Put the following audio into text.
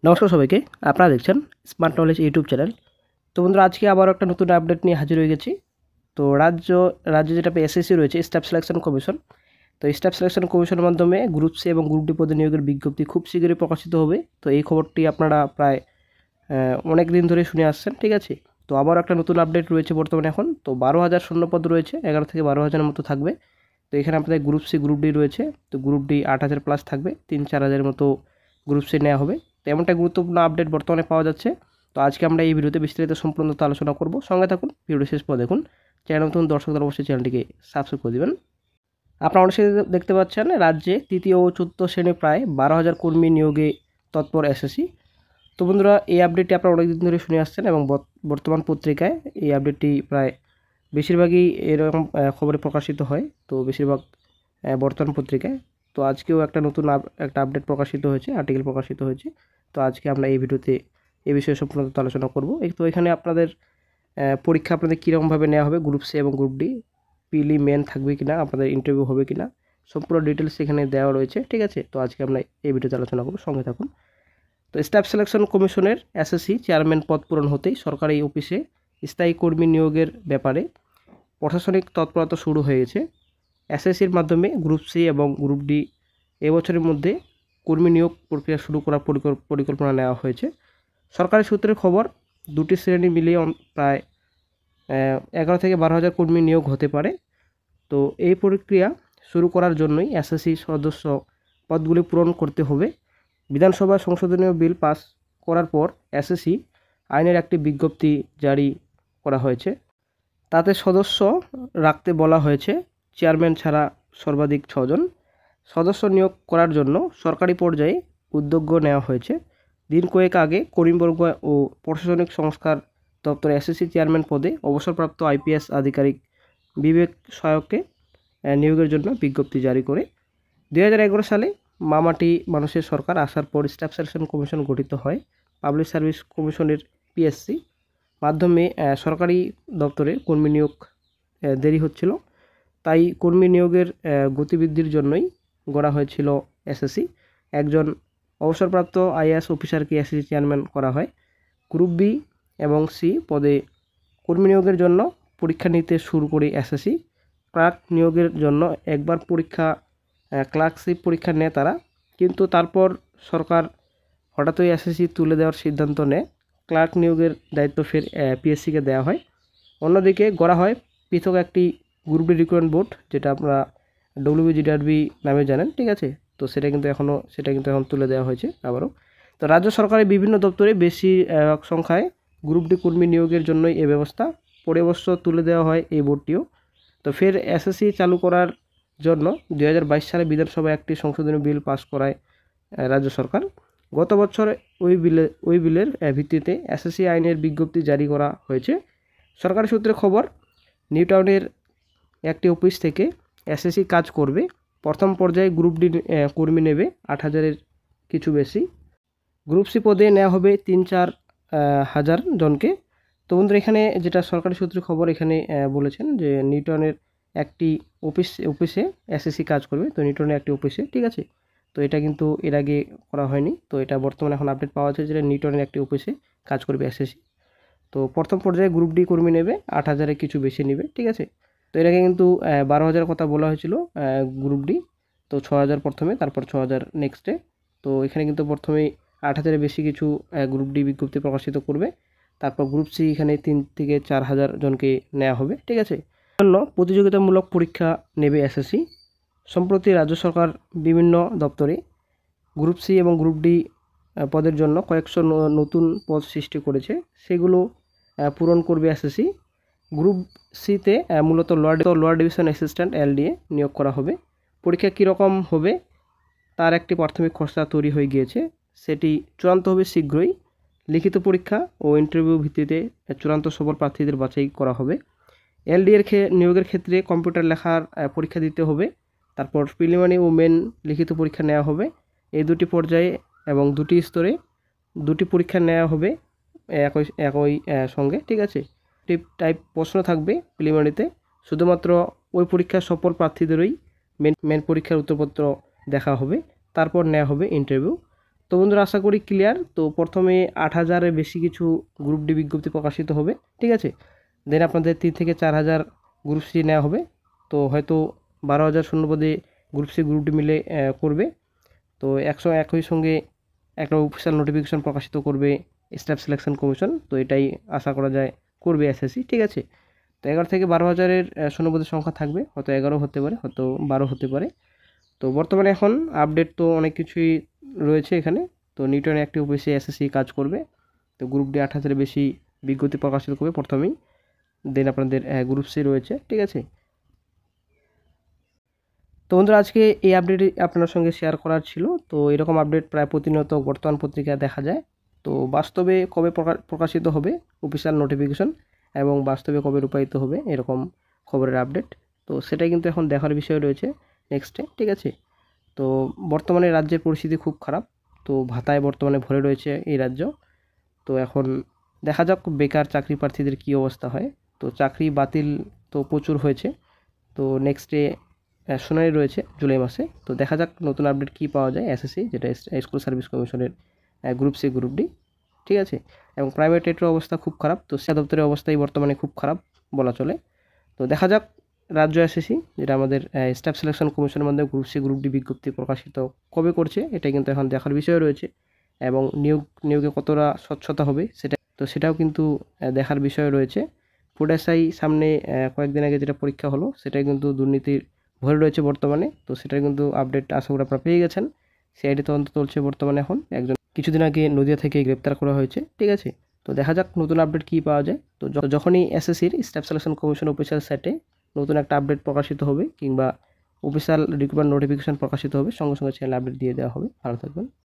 নমস্কার সবাইকে, আপনারা দেখছেন স্মার্ট নলেজ ইউটিউব চ্যানেল। তো বন্ধুরা, আজকে আবার একটা নতুন আপডেট নিয়ে হাজির হয়ে গেছি। তো রাজ্য যেটা এসএসসি রয়েছে, স্টাফ সিলেকশন কমিশন। তো স্টাফ সিলেকশন কমিশনের মাধ্যমে গ্রুপ সি এবং গ্রুপ ডি পদে নিয়োগের বিজ্ঞপ্তি খুব শীঘ্রই প্রকাশিত হবে। তো এই খবরটি আপনারা প্রায় অনেক দিন ধরে শুনে আসছেন, ঠিক আছে। তো আবার একটা নতুন আপডেট রয়েছে বর্তমানে এখন। তো 12,000 শূন্যপদ রয়েছে, 11 থেকে 12,000-এর মতো থাকবে। তো এখানে আপনাদের গ্রুপ সি গ্রুপ ডি রয়েছে। তো গ্রুপ ডি 8,000 প্লাস থাকবে, 3-4,000-এর মতো গ্রুপ সি নেওয়া হবে। তো এমনটা গুরুত্বপূর্ণ আপডেট বর্তমানে পাওয়া যাচ্ছে। তো আজকে আমরা এই ভিডিওতে বিস্তারিত সম্পূর্ণ আলোচনা করব। সঙ্গে থাকুন, ভিডিও শেষ পর দেখুন। চ্যানেল নতুন দর্শকদের অবশ্যই চ্যানেলটিকে সাবস্ক্রাইব করে দেবেন। আপনারা অবশ্যই দেখতে পাচ্ছেন, রাজ্যে তৃতীয় ও চতুর্থ শ্রেণী প্রায় 12,000 কর্মী নিয়োগে তৎপর এসএসসি। তো বন্ধুরা, এই আপডেটটি আপনারা অনেকদিন ধরে শুনে আসছেন এবং বর্তমান পত্রিকায় এই আপডেটটি প্রায় বেশিরভাগই এরকম খবরে প্রকাশিত হয়। তো বেশিরভাগ বর্তমান পত্রিকায়। তো আজকেও একটা নতুন একটা আপডেট প্রকাশিত হয়েছে, আর্টিকেল প্রকাশিত হয়েছে। তো আজকে আমরা এই ভিডিওতে এই বিষয়ে সম্পূর্ণ আলোচনা করব। তো এখানে আপনাদের পরীক্ষা আপনাদের কীরকমভাবে নেওয়া হবে, গ্রুপ সি এবং গ্রুপ ডি, পিলি মেন থাকবে কিনা, আপনাদের ইন্টারভিউ হবে কিনা, সম্পূর্ণ ডিটেলস এখানে দেওয়া রয়েছে, ঠিক আছে। তো আজকে আমরা এই ভিডিওতে আলোচনা করব, সঙ্গে থাকুন। তো স্টাফ সিলেকশন কমিশনের এসএসসি চেয়ারম্যান পদ পূরণ হতেই সরকারি অফিসে স্থায়ী কর্মী নিয়োগের ব্যাপারে প্রশাসনিক তৎপরতা শুরু হয়েছে। এসএসসির মাধ্যমে গ্রুপ সি এবং গ্রুপ ডি এবছরের মধ্যে কর্মী নিয়োগ প্রক্রিয়া শুরু করার পরিকল্পনা নেওয়া হয়েছে। সরকারি সূত্রের খবর, দুটি শ্রেণী মিলিয়ে প্রায় 11 থেকে 12,000 কর্মী নিয়োগ হতে পারে। তো এই প্রক্রিয়া শুরু করার জন্যই এসএসসি সদস্য পদগুলি পূরণ করতে হবে। বিধানসভায় সংশোধনীয় বিল পাস করার পর এসএসসি আইনের একটি বিজ্ঞপ্তি জারি করা হয়েছে। তাতে সদস্য রাখতে বলা হয়েছে চেয়ারম্যান ছাড়া সর্বাধিক 6 জন। সদস্য নিয়োগ করার জন্য সরকারি পর্যায়ে উদ্যোগ নেওয়া হয়েছে। দিন কয়েক আগে করিমবর্গ ও প্রশাসনিক সংস্কার দপ্তরে এসএসসি চেয়ারম্যান পদে অবসরপ্রাপ্ত আইপিএস আধিকারিক বিবেক সহায়ককে নিয়োগের জন্য বিজ্ঞপ্তি জারি করে 2011 সালে মামাটি মানুষের সরকার আসার পর স্টাফ সিলেকশন কমিশন গঠিত হয়। পাবলিক সার্ভিস কমিশনের পিএসসি মাধ্যমে সরকারি দপ্তরে কর্মী নিয়োগ দেরি হচ্ছিল। তাই কর্মী নিয়োগের গতিবৃদ্ধির জন্যই গড়া হয়েছিল এসএসসি। একজন অবসরপ্রাপ্ত আইএএস অফিসারকে এসএসসি চেয়ারম্যান করা হয়। গ্রুপ বি এবং সি পদে কর্মী নিয়োগের জন্য পরীক্ষা নিতে শুরু করে এসএসসি। ক্লার্ক নিয়োগের জন্য একবার ক্লার্কশিপ পরীক্ষা নেয় তারা, কিন্তু তারপর সরকার হঠাৎই এসএসসি তুলে দেওয়ার সিদ্ধান্ত নেয়। ক্লার্ক নিয়োগের দায়িত্ব ফের পিএসসিকে দেওয়া হয়। অন্যদিকে গড়া হয় পৃথক একটি গ্রুপ ডি রিক্রুটমেন্ট বোর্ড, যেটা আপনারা ডব্লিউবিজিডারবি নামে জানেন, ঠিক আছে। তো সেটা কিন্তু এখন তুলে দেওয়া হয়েছে আবারও। তো রাজ্য সরকারের বিভিন্ন দপ্তরে বেশি সংখ্যায় গ্রুপ ডি কর্মী নিয়োগের জন্যই এ ব্যবস্থা। পরে অবশ্য তুলে দেওয়া হয় এই বোর্ডটিও। তো ফের এসএসসি চালু করার জন্য 2022 সালে বিধানসভায় একটি সংশোধনী বিল পাস করায় রাজ্য সরকার। গত বছর ওই বিলের ভিত্তিতে এসএসসি আইনের বিজ্ঞপ্তি জারি করা হয়েছে। সরকারি সূত্রে খবর, নিউটাউনের একটি অফিস থেকে এসএসসি কাজ করবে। প্রথম পর্যায়ে গ্রুপ ডি কর্মী নেবে 8,000-এর কিছু বেশি। গ্রুপ সি পদে নেওয়া হবে 3-4 হাজার জনকে। তো বন্ধুরা, এখানে যেটা সরকারি সূত্রে খবর, এখানে বলেছেন যে নিউটাউনের একটি অফিসে এসএসসি কাজ করবে। তো নিউটাউনের একটি অফিসে, ঠিক আছে। তো এটা কিন্তু এর আগে করা হয়নি। তো এটা বর্তমানে এখন আপডেট পাওয়া যাচ্ছে যে নিউটাউনের একটি অফিসে কাজ করবে এসএসসি। তো প্রথম পর্যায়ে গ্রুপ ডি কর্মী নেবে 8,000-এর কিছু বেশি নেবে, ঠিক আছে। তো এর আগে কিন্তু 12,000 কথা বলা হয়েছিল গ্রুপ ডি। তো 6,000 প্রথমে, তারপর 6,000 নেক্সটে। তো এখানে কিন্তু প্রথমেই 8,000-এর বেশি কিছু গ্রুপ ডি বিজ্ঞপ্তি প্রকাশিত করবে। তারপর গ্রুপ সি এখানে 3 থেকে 4,000 জনকে নেওয়া হবে, ঠিক আছে। জন্য প্রতিযোগিতামূলক পরীক্ষা নেবে এসএসসি। সম্প্রতি রাজ্য সরকার বিভিন্ন দপ্তরে গ্রুপ সি এবং গ্রুপ ডি পদের জন্য কয়েকশো নতুন পদ সৃষ্টি করেছে। সেগুলো পূরণ করবে এসএসসি। গ্রুপ সিতে মূলত লোয়ার ডিভিশন অ্যাসিস্ট্যান্ট এলডিএ নিয়োগ করা হবে। পরীক্ষা কীরকম হবে তার একটি প্রাথমিক খসড়া তৈরি হয়ে গিয়েছে। সেটি চূড়ান্ত হবে শীঘ্রই। লিখিত পরীক্ষা ও ইন্টারভিউ ভিত্তিতে চূড়ান্ত সফল প্রার্থীদের বাছাই করা হবে। এলডিএর নিয়োগের ক্ষেত্রে কম্পিউটার লেখার পরীক্ষা দিতে হবে। তারপর প্রিলিমিনারি ও মেন লিখিত পরীক্ষা নেওয়া হবে। এই দুটি পর্যায়ে এবং দুটি স্তরে দুটি পরীক্ষা নেওয়া হবে একই সঙ্গে, ঠিক আছে। টাইপ প্রশ্ন থাকবে প্রিলিমিনারিতে। শুধুমাত্র ওই পরীক্ষার সফল প্রার্থীদেরই মেন পরীক্ষার উত্তরপত্র দেখা হবে। তারপর নেওয়া হবে ইন্টারভিউ। তো বন্ধুরা আশা করি ক্লিয়ার। তো প্রথমে 8,000-এর বেশি কিছু গ্রুপ ডি বিজ্ঞপ্তি প্রকাশিত হবে, ঠিক আছে। দেন আপনাদের 3 থেকে 4,000 গ্রুপ সি নেওয়া হবে। তো হয়তো 12,000 শূন্যপদে গ্রুপ সি গ্রুপ ডি মিলে করবে। তো একই সঙ্গে একটা অফিসিয়াল নোটিফিকেশন প্রকাশিত করবে স্টাফ সিলেকশন কমিশন। তো এটাই আশা করা যায় করবে এসএসসি, ঠিক আছে। তো 11 থেকে 12,000-এর শূন্যপদের সংখ্যা থাকবে, হয়তো 11 হতে পারে, হয়তো 12 হতে পারে। তো বর্তমানে এখন আপডেট তো অনেক কিছুই রয়েছে এখানে। তো নিউটন একটি অফিসে এসএসসি কাজ করবে। তো গ্রুপ ডি 8,000-এর বেশি বিজ্ঞপ্তি প্রকাশিত করবে প্রথমেই। দেন আপনাদের গ্রুপ সি রয়েছে, ঠিক আছে। তো বন্ধুরা আজকে এই আপডেটই আপনার সঙ্গে শেয়ার করার ছিল। তো এরকম আপডেট প্রায় প্রতিনিয়ত বর্তমান পত্রিকায় দেখা যায়। তো বাস্তবে কবে প্রকাশিত হবে অফিসিয়াল নোটিফিকেশন এবং বাস্তবে কবে রূপায়িত হবে এরকম খবরের আপডেট, তো সেটাই কিন্তু এখন দেখার বিষয় রয়েছে নেক্সটে, ঠিক আছে। তো বর্তমানে রাজ্যের পরিস্থিতি খুব খারাপ। তো ভাতায় বর্তমানে ভরে রয়েছে এই রাজ্য। তো এখন দেখা যাক বেকার চাকরি প্রার্থীদের কী অবস্থা হয়। তো চাকরি বাতিল তো প্রচুর হয়েছে। তো নেক্সটে শুনানি রয়েছে জুলাই মাসে। তো দেখা যাক নতুন আপডেট কী পাওয়া যায় এসএসসি, যেটা স্কুল সার্ভিস কমিশনের গ্রুপ সি গ্রুপ ডি, ঠিক আছে। এবং প্রাইভেট সেক্টরের অবস্থা খুব খারাপ। তো শিক্ষা দপ্তরের অবস্থাই বর্তমানে খুব খারাপ বলা চলে। তো দেখা যাক রাজ্য এসএসসি, যেটা আমাদের স্টাফ সিলেকশন কমিশনের মধ্যে গ্রুপ সি গ্রুপ ডি বিজ্ঞপ্তি প্রকাশিত কবে করছে, এটা কিন্তু এখন দেখার বিষয় রয়েছে। এবং নিয়োগে কতটা স্বচ্ছতা হবে সেটাও কিন্তু দেখার বিষয় রয়েছে। ফুড এসআই সামনে কয়েকদিন আগে যেটা পরীক্ষা হলো, সেটাই কিন্তু দুর্নীতির ভরে রয়েছে বর্তমানে। তো সেটার কিন্তু আপডেট আশা করি আপনারা পেয়ে গেছেন। সিআইডি তদন্ত চলছে বর্তমানে। এখন একজন কিছুদিন আগে নদিয়া থেকে গ্রেপ্তার করা হয়েছে, ঠিক আছে। তো দেখা যাক নতুন আপডেট কী পাওয়া যায়। তো যখনই এসএসসির স্টাফ সিলেকশন কমিশন অফিসিয়াল সাইটে নতুন একটা আপডেট প্রকাশিত হবে কিংবা অফিসিয়াল রিক্রুটমেন্ট নোটিফিকেশন প্রকাশিত হবে, সঙ্গে সঙ্গে চ্যানেল আপডেট দিয়ে দেওয়া হবে। ভালো থাকবেন।